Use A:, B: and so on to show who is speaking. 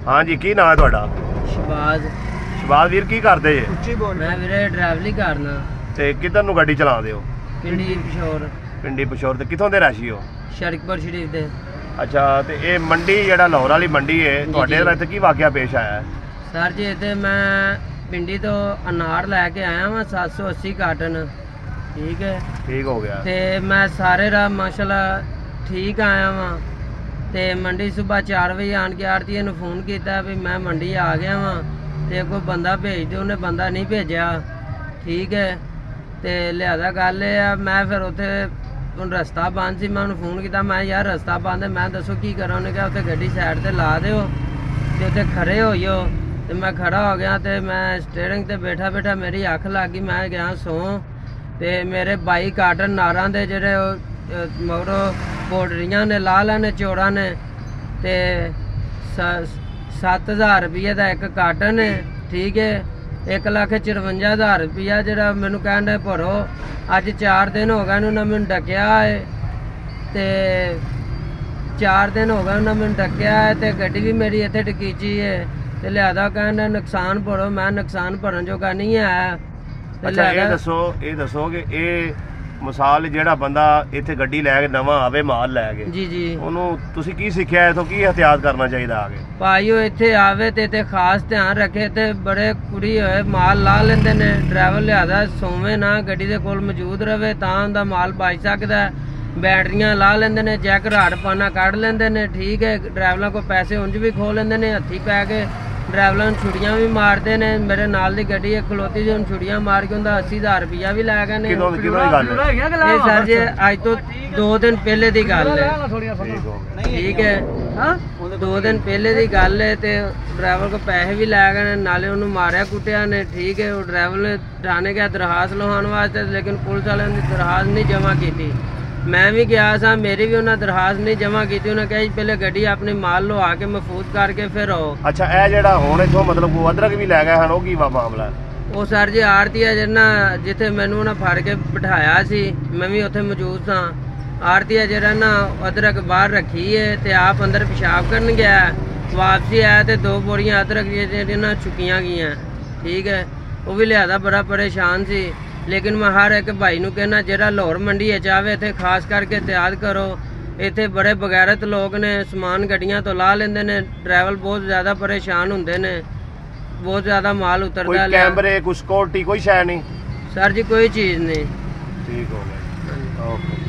A: हाँ जी, की नाम है तुहाडा?
B: शहबाज।
A: शहबाज वीर की करदे जे?
B: मैं वीरे ड्राइवरी करना।
A: ते किधर नूं गड्डी चलाउंदे हो?
B: पिंडी पिशोर।
A: पिंडी पिशोर। ते कित्थों दे रैशी हो?
B: शरीकपुर शरीफ दे।
A: अच्छा, ते ये मंडी जेहड़ा लाहौर वाली मंडी है तुहाडे इत्थे की वाकया पेश आया है?
B: सर जी इत्थे मैं पिंडी तो अनार लैके आया वां 780 कार्टन। ठीक है,
A: ठीक हो गया।
B: ते मैं सारे राह माशाल्लाह ठीक आया वां। ते मंडी सुबह 4 बजे आन के आड़तीए नूं फोन किया भी मैं मंडी आ गया वां ते कोई बंदा भेज दो, उन्हें बंदा नहीं भेजा। ठीक है, ते लिहाजा गल मैं फिर उत्थे रस्ता बंद सी, मैं उन्हें फोन किया मैं यार रस्ता बंद है, मैं दसो की करा। उन्हें कहा उत्थे गड्डी साइड ते ला दिओ ते उत्थे खड़े होइओ। ते मैं खड़ा हो गया ते मैं स्टेयरिंग ते बैठा बैठा मेरी अख लग गई, मैं गया सौ ते मेरे 22 कार्टन नारां दे जेहड़े मगरों पोल्ट्रियां ने ला लैने चोरा ने ते 7,000 रुपये का एक कार्टन है। ठीक है, 1,54,000 रुपया जरा मैनू कहन दे भरो। अज 4 दिन हो गए उन्हें मैनू डकया है ते 4 दिन हो गए उन्हें मैनू डकया है ते गड्डी भी मेरी इत्थे टकीची है ते लिहाजा कहन दे नुकसान भरो। मैं नुकसान भरन जोगा नहीं है।
A: अच्छा ये दसो कि ये मिसाल जेड़ा बंदा इत्थे गड्डी लैके नवां आवे माल लैके
B: जी जी
A: ओनू तुसी की सिक्ख्या इथों की एहतियात करना चाहिए आगे?
B: भाईओ इत्थे आवे ते इत्थे खास ध्यान रखे ते बड़े कुड़ी होए माल ला लेंदे ने। ड्राइवर लिहाजा सोवे ना, गड्डी दे कोल मौजूद रवे तां उंदा माल बच सकदा है। बैटरियां ला लेंदे ने, जैक राड़ पाना कढ़ लेंदे ने। ठीक है, ड्राइवरां को पैसे उंज भी खो लेंदे ने हत्थी पै के। ड्राइवरां नूं छुड़ियां भी मारते ने। मेरे नाल दी गड्डी एक खलोती सी, उन्हें छुड़ियां मार के उंदा 80,000 रुपया भी लै गए ने। ये सर जी अज तो 2 दिन पहले दी गल है। ठीक है, 2 दिन पहले दी गल है ते ड्राइवर को पैसे भी लै गए, नाले उन्होंने मारिया कुटिया ने। ठीक है, ड्राइवर ने थाने गया दरखास्त लिखवाने वास्ते, लेकिन पुलिस वाले ने दरखास्त नहीं जमा की। मैं भी गया सा, मेरी भी उन्हें दरखास्त नहीं जमा की। उन्हें कहा पहले गड्डी अपनी माल लो आके महफूज करके फिर आओ।
A: अच्छा ए जेड़ा हुण इथों मतलब अदरक भी लै गए हन, की मामला?
B: वो सर जी आड़ती है जिन्ना जिथे मैनू उन्हें फड़ के बिठाया सी, मैं भी उत्थे मौजूद था। आड़ती है जेड़ा ना अदरक बाहर रखी है ते आप अंदर पेशाब करन गया, वापसी आया तो 2 बोरियां अदरक ना चुकियां गई। ठीक है, वो भी लिहाजा बड़ा परेशान सी। लेकिन मैं हर एक भाई नूं कहना जेड़ा लाहौर मंडी आवे इत्थे खास करके एहतियात करो। इत्थे बड़े बगैरत लोग ने, समान गड्डियां तो ला लेंदे ने। ड्राइवर बहुत ज्यादा परेशान हुंदे ने, बहुत ज्यादा माल उतरदा है।
A: कैमरे कुछ सिक्योरिटी कोई शय नहीं?
B: सर जी कोई चीज नहीं।
A: ठीक हो गया, ओके।